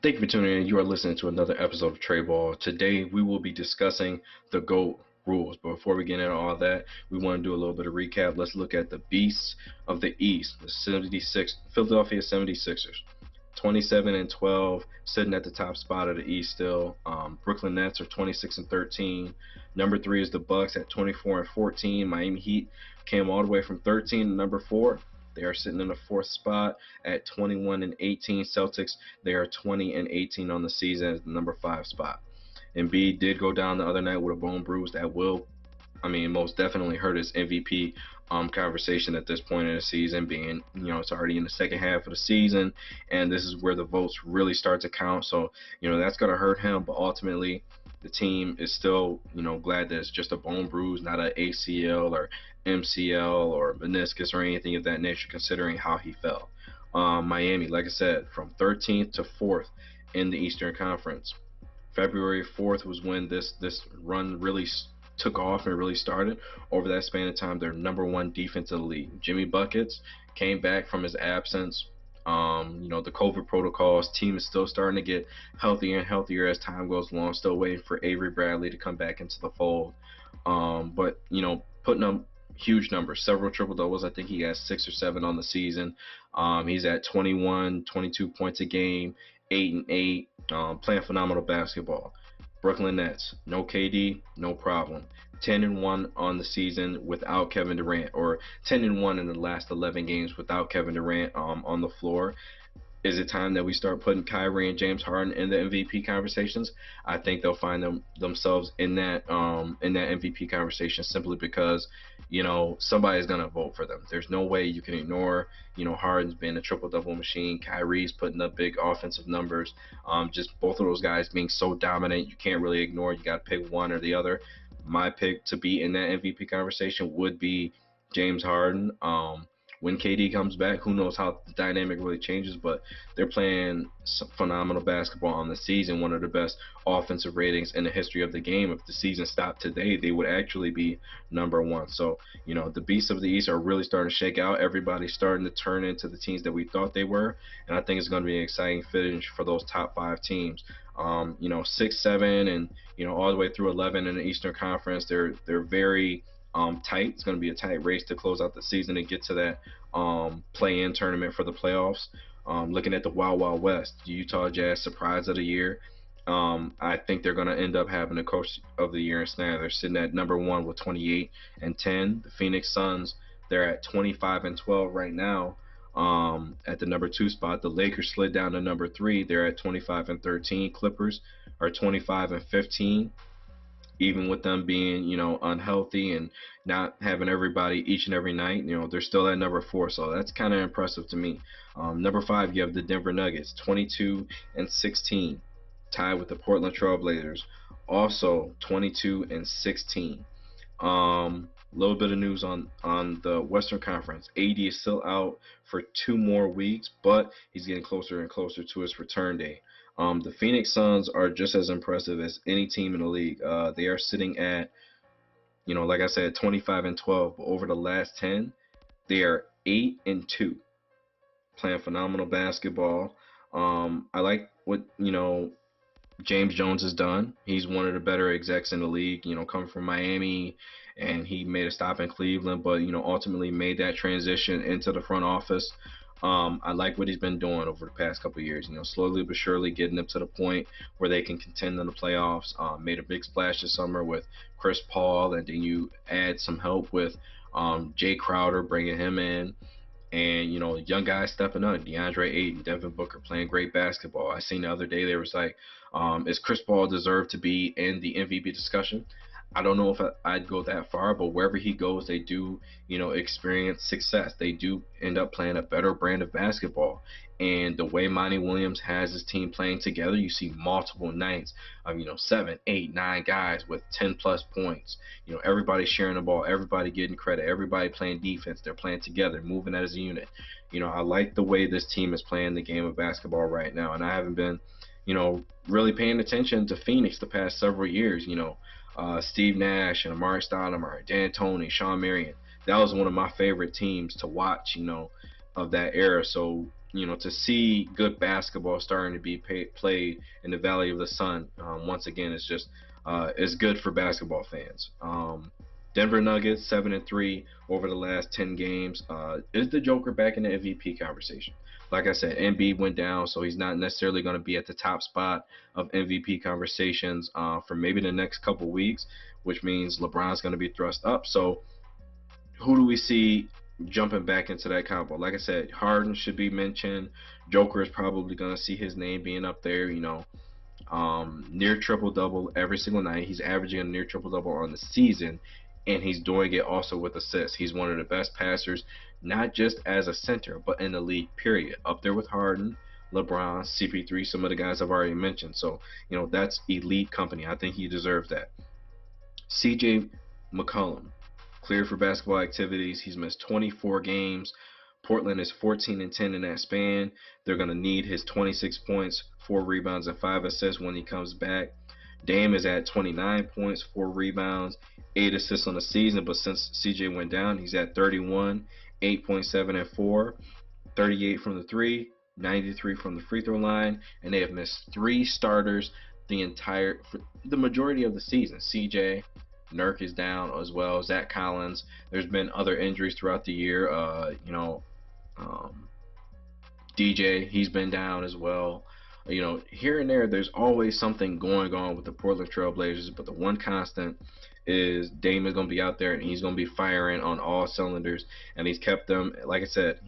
Thank you for tuning in. You are listening to another episode of Trey Ball. Today we will be discussing the GOAT rules. But before we get into all that, we want to do a little bit of recap. Let's look at the beasts of the East, the Philadelphia 76ers. 27 and 12, sitting at the top spot of the East still. Brooklyn Nets are 26 and 13. Number 3 is the Bucks at 24 and 14. Miami Heat came all the way from 13 to number 4. They are sitting in the fourth spot at 21 and 18. Celtics, they are 20 and 18 on the season at the number 5 spot. Embiid did go down the other night with a bone bruise that will, most definitely hurt his MVP conversation at this point in the season, being, it's already in the second half of the season, and this is where the votes really start to count. So, that's going to hurt him, but ultimately, the team is still, glad that it's just a bone bruise, not an ACL or MCL or meniscus or anything of that nature, considering how he fell. Miami, like I said, from 13th to 4th in the Eastern Conference. February 4th was when this run really took off and really started. Over that span of time, they're number one defense in the league. Jimmy Buckets came back from his absence. The COVID protocols, team is still starting to get healthier and healthier as time goes along. Still waiting for Avery Bradley to come back into the fold. But putting up huge numbers, several triple doubles. I think he has 6 or 7 on the season. He's at 21, 22 points a game, 8 and 8, playing phenomenal basketball. Brooklyn Nets, no KD, no problem. 10 and 1 on the season without Kevin Durant, or 10 and 1 in the last 11 games without Kevin Durant on the floor. Is it time that we start putting Kyrie and James Harden in the MVP conversations? I think they'll find themselves in that MVP conversation simply because somebody's gonna vote for them. There's no way you can ignore Harden's being a triple double machine. Kyrie's putting up big offensive numbers. Just both of those guys being so dominant, you can't really ignore. You got to pick one or the other. My pick to be in that MVP conversation would be James Harden. When KD comes back, who knows how the dynamic really changes, but they're playing some phenomenal basketball on the season, one of the best offensive ratings in the history of the game. If the season stopped today, they would actually be number one. So, the beasts of the East are really starting to shake out. Everybody's starting to turn into the teams that we thought they were, and I think it's going to be an exciting finish for those top 5 teams. 6, 7, and all the way through 11 in the Eastern Conference. They're very tight. It's going to be a tight race to close out the season and get to that play-in tournament for the playoffs. Looking at the Wild Wild West, the Utah Jazz surprise of the year. I think they're going to end up having the coach of the year in snare. They're sitting at number 1 with 28 and 10. The Phoenix Suns, they're at 25 and 12 right now. At the number 2 spot, the Lakers slid down to number 3. They're at 25 and 13. Clippers are 25 and 15. Even with them being, unhealthy and not having everybody each and every night, they're still at number 4. So that's kind of impressive to me. Number 5, you have the Denver Nuggets, 22 and 16, tied with the Portland Trailblazers, also 22 and 16. Little bit of news on the Western Conference. AD is still out for 2 more weeks, but he's getting closer and closer to his return date. The Phoenix Suns are just as impressive as any team in the league. They are sitting at, like I said, 25 and 12. But over the last 10, they are 8 and 2, playing phenomenal basketball. I like what James Jones has done. He's one of the better execs in the league. Coming from Miami, and he made a stop in Cleveland, but ultimately made that transition into the front office. I like what he's been doing over the past couple of years. Slowly but surely getting them to the point where they can contend in the playoffs. Made a big splash this summer with Chris Paul, and then you add some help with Jay Crowder, bringing him in. And young guys stepping up, DeAndre Ayton, Devin Booker playing great basketball. I seen the other day there was like, is Chris Paul deserved to be in the MVP discussion? I don't know if I'd go that far, but wherever he goes, they do, experience success. They do end up playing a better brand of basketball. And the way Monty Williams has his team playing together, you see multiple nights of, 7, 8, 9 guys with 10 plus points. Everybody sharing the ball, everybody getting credit, everybody playing defense. They're playing together, moving as a unit. I like the way this team is playing the game of basketball right now. And I haven't been, really paying attention to Phoenix the past several years. Steve Nash and Amari Stoudemire, D'Antoni, Shawn Marion. That was one of my favorite teams to watch, of that era. So, to see good basketball starting to be played in the Valley of the Sun once again is good for basketball fans. Denver Nuggets 7-3 over the last 10 games. Is the Joker back in the MVP conversation? Like I said, Embiid went down, so he's not necessarily going to be at the top spot of MVP conversations for maybe the next couple weeks, which means LeBron's going to be thrust up. So who do we see jumping back into that combo? Like I said, Harden should be mentioned. Joker is probably going to see his name being up there. Near triple double every single night. He's averaging a near triple double on the season, and he's doing it also with assists. He's one of the best passers, not just as a center, but in the league, period. Up there with Harden, LeBron, CP3, some of the guys I've already mentioned. So, that's elite company. I think he deserves that. CJ McCollum, cleared for basketball activities. He's missed 24 games. Portland is 14-10 in that span. They're going to need his 26 points, 4 rebounds, and 5 assists when he comes back. Dame is at 29 points, 4 rebounds, 8 assists on the season, but since CJ went down, he's at 31, 8.7 and 4, 38 from the 3, 93 from the free throw line, and they have missed 3 starters the majority of the season. CJ, Nurk is down as well. Zach Collins. There's been other injuries throughout the year. DJ, he's been down as well. Here and there, there's always something going on with the Portland Trail Blazers, but the one constant is Dame is going to be out there and he's going to be firing on all cylinders, and he's kept them. Like I said,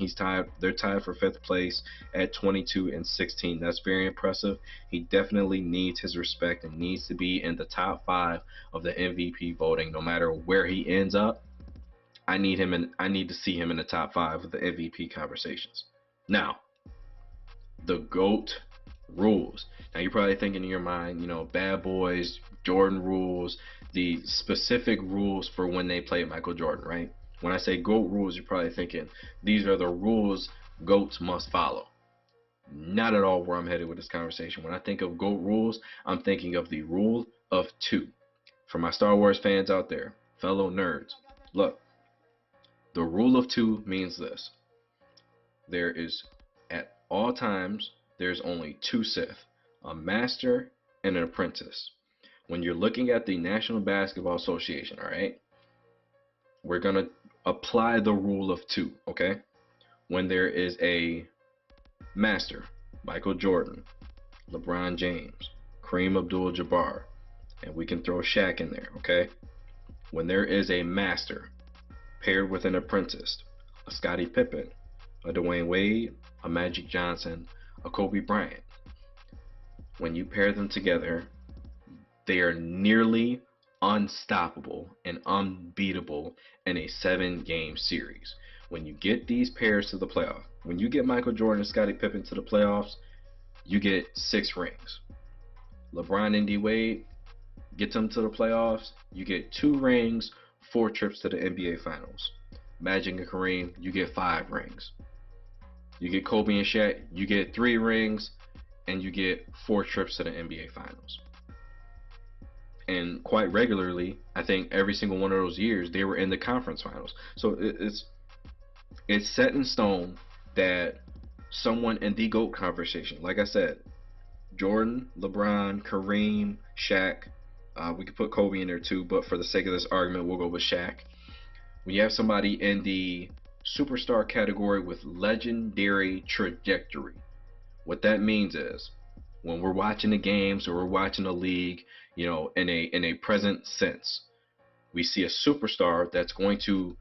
they're tied for 5th place at 22-16. That's very impressive. He definitely needs his respect and needs to be in the top 5 of the MVP voting, no matter where he ends up. I need to see him in the top 5 of the MVP conversations. Now, the GOAT rules. Now you're probably thinking in your mind, Bad Boys, Jordan rules, the specific rules for when they play Michael Jordan, right? When I say GOAT rules, you're probably thinking these are the rules GOATs must follow. Not at all where I'm headed with this conversation. When I think of GOAT rules, I'm thinking of the rule of 2. For my Star Wars fans out there, fellow nerds, look, the rule of 2 means this. There is, at all times, there's only 2 Sith, a master and an apprentice. When you're looking at the National Basketball Association, all right, we're going to apply the rule of 2, okay? When there is a master, Michael Jordan, LeBron James, Kareem Abdul-Jabbar, and we can throw Shaq in there, okay? When there is a master paired with an apprentice, a Scottie Pippen, a Dwayne Wade, a Magic Johnson, a Kobe Bryant, when you pair them together, they are nearly unstoppable and unbeatable in a 7-game series. When you get these pairs to the playoffs, when you get Michael Jordan and Scottie Pippen to the playoffs, you get 6 rings. LeBron and D Wade, get them to the playoffs, you get 2 rings, 4 trips to the NBA Finals. Magic and Kareem, you get 5 rings. You get Kobe and Shaq, you get 3 rings, and you get 4 trips to the NBA Finals. And quite regularly, I think every single one of those years, they were in the conference finals. So it's set in stone that someone in the GOAT conversation, like I said, Jordan, LeBron, Kareem, Shaq, we could put Kobe in there too, but for the sake of this argument, we'll go with Shaq. When you have somebody in the superstar category with legendary trajectory, what that means is when we're watching the games or we're watching a league, in a present sense, we see a superstar that's going to,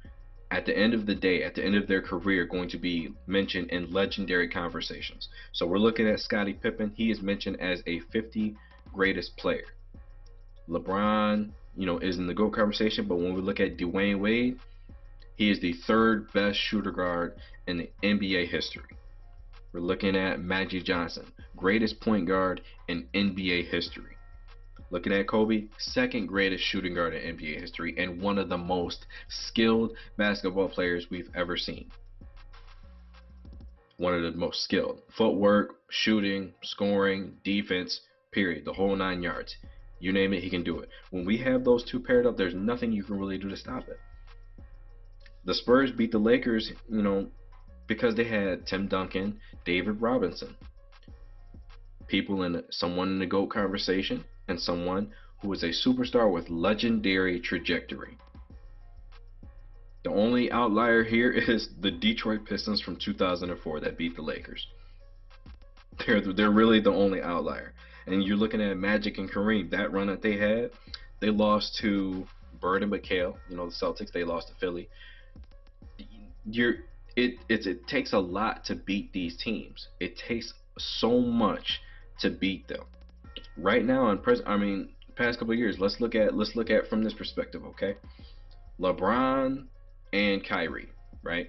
at the end of the day, at the end of their career, going to be mentioned in legendary conversations. So we're looking at Scottie Pippen. He is mentioned as a 50 greatest player. LeBron, is in the GOAT conversation, but when we look at Dwayne Wade, he is the 3rd best shooter guard in the NBA history. We're looking at Magic Johnson, greatest point guard in NBA history. Looking at Kobe, 2nd greatest shooting guard in NBA history and one of the most skilled basketball players we've ever seen. One of the most skilled. Footwork, shooting, scoring, defense, period. The whole 9 yards. You name it, he can do it. When we have those 2 paired up, there's nothing you can really do to stop it. The Spurs beat the Lakers, Because they had Tim Duncan, David Robinson, someone in the GOAT conversation, and someone who is a superstar with legendary trajectory. The only outlier here is the Detroit Pistons from 2004 that beat the Lakers. They're really the only outlier. And you're looking at Magic and Kareem, that run that they had, they lost to Bird and McHale, the Celtics. They lost to Philly. You're it takes a lot to beat these teams. It takes so much to beat them. Right now, in present, past couple of years, let's look at from this perspective, okay? LeBron and Kyrie, right?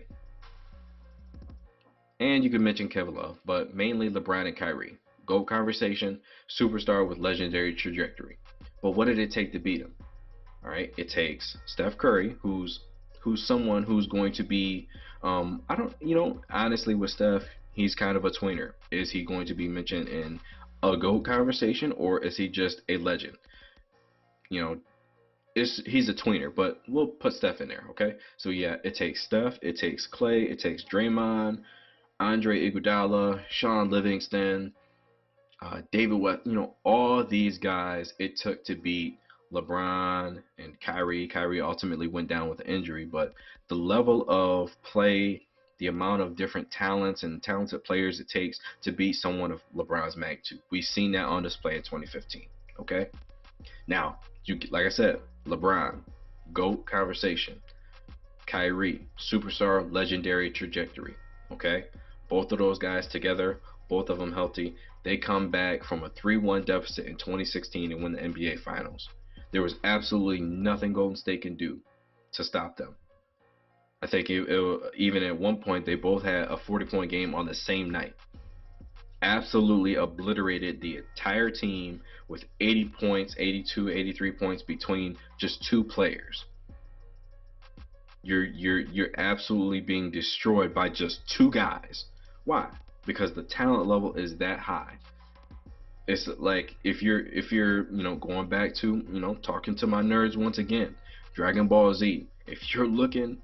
And you could mention Kevin Love, but mainly LeBron and Kyrie. GOAT conversation, superstar with legendary trajectory. But what did it take to beat him? All right, it takes Steph Curry, who's someone who's going to be, I don't, honestly with Steph, he's kind of a tweener. Is he going to be mentioned in a GOAT conversation, or is he just a legend? You know, he's a tweener, but we'll put Steph in there, okay? So yeah, it takes Steph, it takes Clay, it takes Draymond, Andre Iguodala, Sean Livingston, David West, all these guys it took to beat LeBron and Kyrie. Kyrie ultimately went down with an injury, but the level of play, the amount of different talents and talented players it takes to beat someone of LeBron's magnitude, we've seen that on display in 2015. Okay, now like I said, LeBron, GOAT conversation, Kyrie, superstar, legendary trajectory. Okay, both of those guys together, both of them healthy, they come back from a 3-1 deficit in 2016 and win the NBA Finals. There was absolutely nothing Golden State can do to stop them. I think even at one point they both had a 40-point game on the same night. Absolutely obliterated the entire team with 80 points, 82, 83 points between just two players. You're absolutely being destroyed by just two guys. Why? Because the talent level is that high. It's like if you're going back to talking to my nerds once again, Dragon Ball Z. If you're looking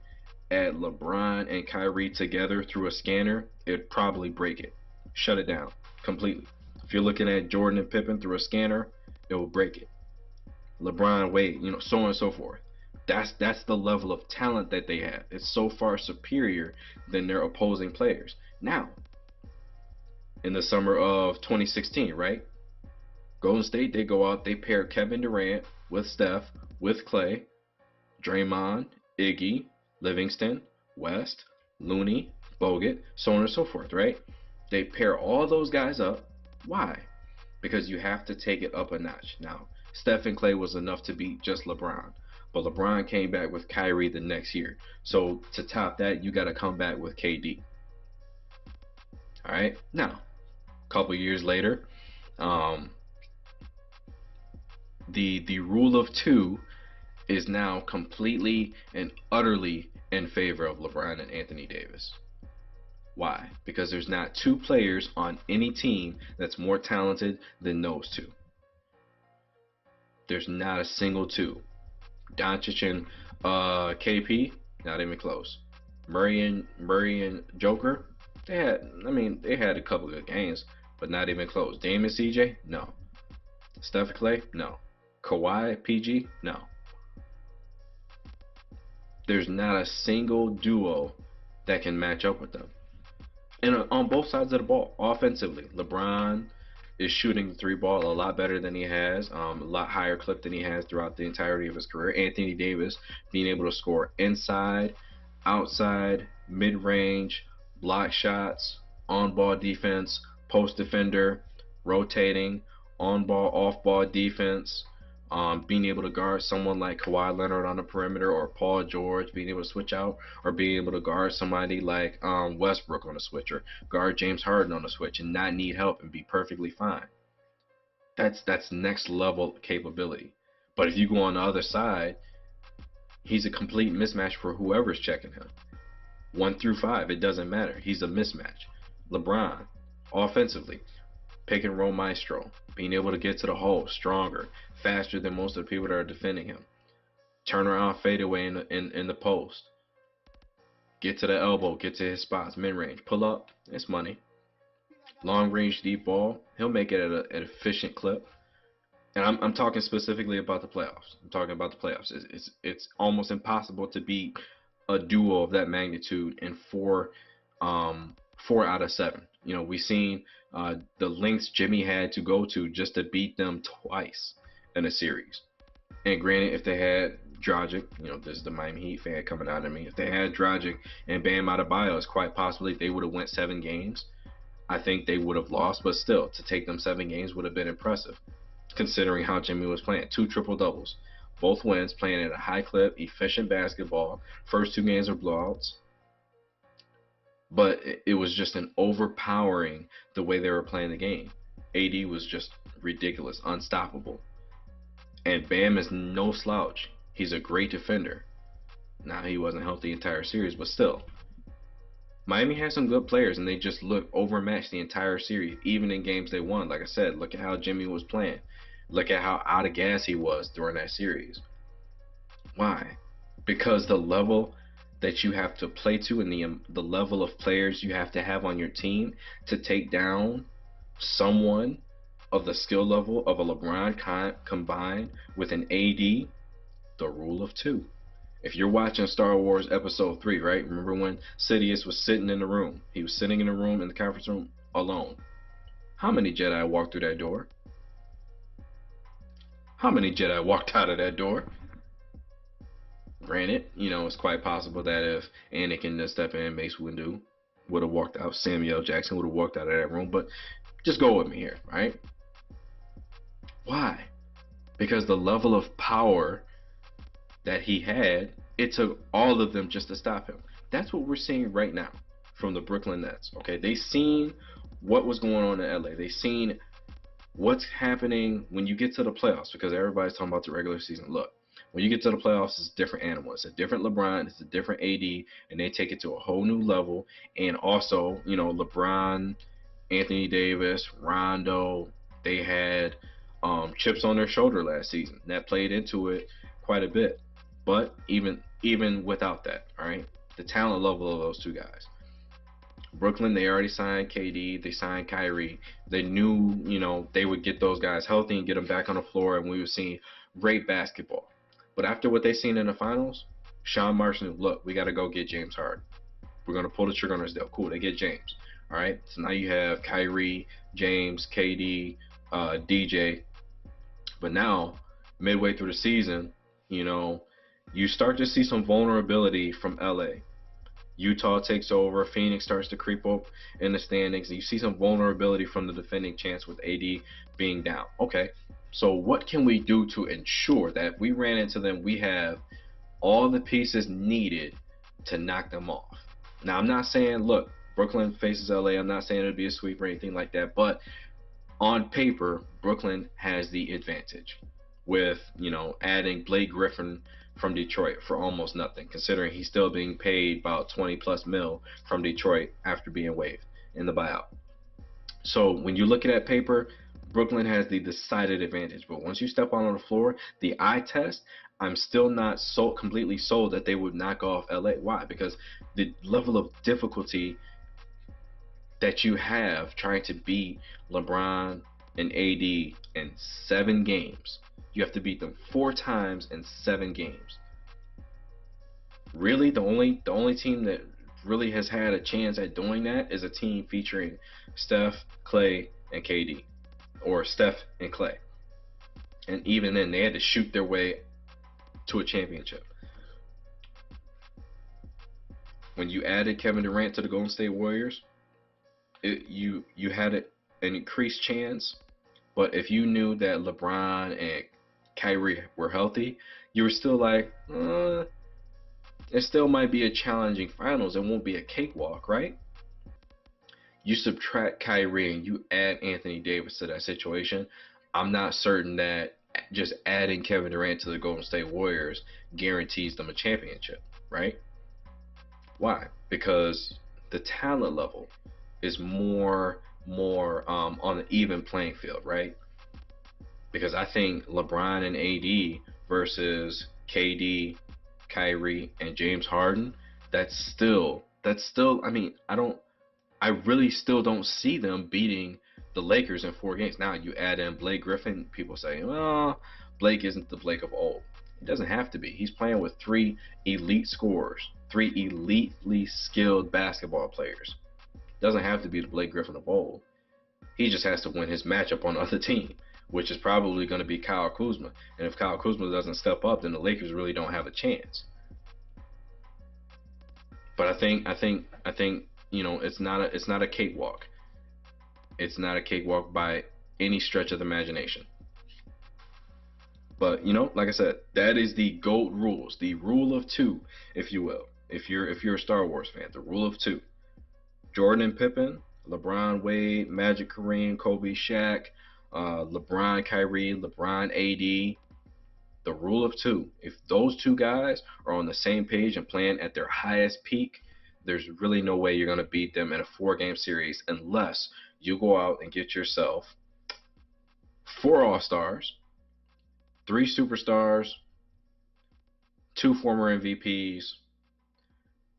at LeBron and Kyrie together through a scanner, it'd probably break it, shut it down completely. If you're looking at Jordan and Pippen through a scanner, it will break it. LeBron, Wade, so on and so forth. That's the level of talent that they have. It's so far superior than their opposing players. Now, in the summer of 2016, right? Golden State, they go out, they pair Kevin Durant with Steph, with Clay, Draymond, Iggy, Livingston, West, Looney, Bogut, so on and so forth, right? They pair all those guys up. Why? Because you have to take it up a notch. Now, Steph and Clay was enough to beat just LeBron, but LeBron came back with Kyrie the next year. So to top that, you got to come back with KD. All right. Now, a couple years later, the rule of two is now completely and utterly in favor of LeBron and Anthony Davis. Why? Because there's not two players on any team that's more talented than those two. There's not a single two. Doncic and KP, not even close. Murray and Joker, they had a couple of good games, but not even close. Dame and CJ, no. Steph Clay, no. Kawhi, PG, no. There's not a single duo that can match up with them. And on both sides of the ball, offensively, LeBron is shooting the three ball a lot better than he has, a lot higher clip than he has throughout the entirety of his career. Anthony Davis being able to score inside, outside, mid-range, block shots, on-ball defense, post defender, rotating, on-ball, off-ball defense, being able to guard someone like Kawhi Leonard on the perimeter, or Paul George, being able to switch out, or being able to guard somebody like Westbrook on a switch, or guard James Harden on a switch and not need help and be perfectly fine. That's next level capability. But if you go on the other side, he's a complete mismatch for whoever's checking him. 1 through 5, it doesn't matter. He's a mismatch. LeBron, offensively, pick and roll maestro, being able to get to the hole, stronger, faster than most of the people that are defending him. Turn around, fade away in the post. Get to the elbow, get to his spots, mid range, pull up, it's money. Long range deep ball, he'll make it at an efficient clip. And I'm talking specifically about the playoffs. I'm talking about the playoffs. It's almost impossible to beat a duo of that magnitude in four out of seven. You know, we've seen the lengths Jimmy had to go to just to beat them twice in a series. And granted, if they had Dragic, you know, this is the Miami Heat fan coming out of me. If they had Dragic and Bam Adebayo, it's quite possibly they would have went 7 games. I think they would have lost, but still, to take them 7 games would have been impressive, considering how Jimmy was playing. 2 triple doubles, both wins, playing at a high clip, efficient basketball. First 2 games are blowouts, but it was just an overpowering the way they were playing the game. AD was just ridiculous, unstoppable. And Bam is no slouch. He's a great defender. Now, he wasn't healthy the entire series, but still. Miami has some good players, and they just look overmatched the entire series, even in games they won. Like I said, look at how Jimmy was playing. Look at how out of gas he was during that series. Why? Because the level that you have to play to and the level of players you have to have on your team to take down someone of the skill level of a LeBron combined with an AD, the rule of two. If you're watching Star Wars Episode 3, right? Remember when Sidious was sitting in the room? He was sitting in the room, in the conference room, alone. How many Jedi walked through that door? How many Jedi walked out of that door? Granted, you know, it's quite possible that if Anakin didn't step in, Mace Windu would have walked out, Samuel Jackson would have walked out of that room, but just go with me here, right? Why? Because the level of power that he had, it took all of them just to stop him. That's what we're seeing right now from the Brooklyn Nets. Okay, they seen what was going on in LA. They seen what's happening when you get to the playoffs, because everybody's talking about the regular season. Look, when you get to the playoffs, it's a different animal. It's a different LeBron. It's a different AD, and they take it to a whole new level. And also, you know, LeBron, Anthony Davis, Rondo, they had chips on their shoulder last season. That played into it quite a bit. But even without that, all right, the talent level of those two guys. Brooklyn, they already signed KD, they signed Kyrie. They knew, you know, they would get those guys healthy and get them back on the floor, and we would see great basketball. But after what they seen in the finals, Sean Marks knew, look, we got to go get James Harden. We're going to pull the trigger on this deal. Cool, they get James. All right, so now you have Kyrie, James, KD, DJ. But now, midway through the season, you know, you start to see some vulnerability from LA. Utah takes over, Phoenix starts to creep up in the standings, and you see some vulnerability from the defending champs with AD being down. Okay, so what can we do to ensure that if we ran into them, we have all the pieces needed to knock them off? Now, I'm not saying, look, Brooklyn faces LA. I'm not saying it'll be a sweep or anything like that, but on paper, Brooklyn has the advantage with, you know, adding Blake Griffin from Detroit for almost nothing, considering he's still being paid about 20 plus mil from Detroit after being waived in the buyout. So when you look at that paper, Brooklyn has the decided advantage. But once you step out on the floor, the eye test, I'm still not so completely sold that they would knock off LA. Why? Because the level of difficulty that you have trying to beat LeBron and AD in 7 games. You have to beat them 4 times in 7 games. Really, the only team that really has had a chance at doing that is a team featuring Steph, Clay, and KD, or Steph and Clay. And even then, they had to shoot their way to a championship. When you added Kevin Durant to the Golden State Warriors, you had an increased chance. But if you knew that LeBron and Kyrie were healthy, you were still like, it still might be a challenging finals. It won't be a cakewalk, right? You subtract Kyrie and you add Anthony Davis to that situation, I'm not certain that just adding Kevin Durant to the Golden State Warriors guarantees them a championship, right? Why? Because the talent level is more on an even playing field, right? Because I think LeBron and AD versus KD, Kyrie, and James Harden, That's still I mean, I really still don't see them beating the Lakers in 4 games. Now you add in Blake Griffin, people say, well, Blake isn't the Blake of old. He doesn't have to be. He's playing with three elite scorers, three elitely skilled basketball players. Doesn't have to be the Blake Griffin of old. He just has to win his matchup on the other team, which is probably going to be Kyle Kuzma. And if Kyle Kuzma doesn't step up, then the Lakers really don't have a chance. But I think it's not a cakewalk. It's not a cakewalk by any stretch of the imagination. But like I said, that is the GOAT rules, the rule of two, if you will. If you're a Star Wars fan, the rule of two: Jordan and Pippen, LeBron, Wade, Magic, Kareem, Kobe, Shaq, LeBron, Kyrie, LeBron, AD. The rule of two. If those two guys are on the same page and playing at their highest peak, there's really no way you're going to beat them in a 4 game series unless you go out and get yourself 4 All-Stars, 3 superstars, 2 former MVPs,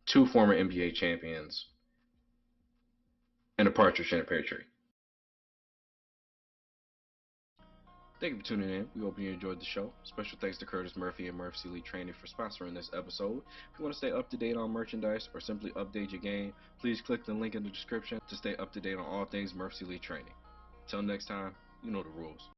2 former NBA champions, and a partridge in a pear tree. Thank you for tuning in. We hope you enjoyed the show. Special thanks to Curtis Murphy and Murphy Elite Training for sponsoring this episode. If you want to stay up to date on merchandise or simply update your game, please click the link in the description to stay up to date on all things Murphy Elite Training. Until next time, you know the rules.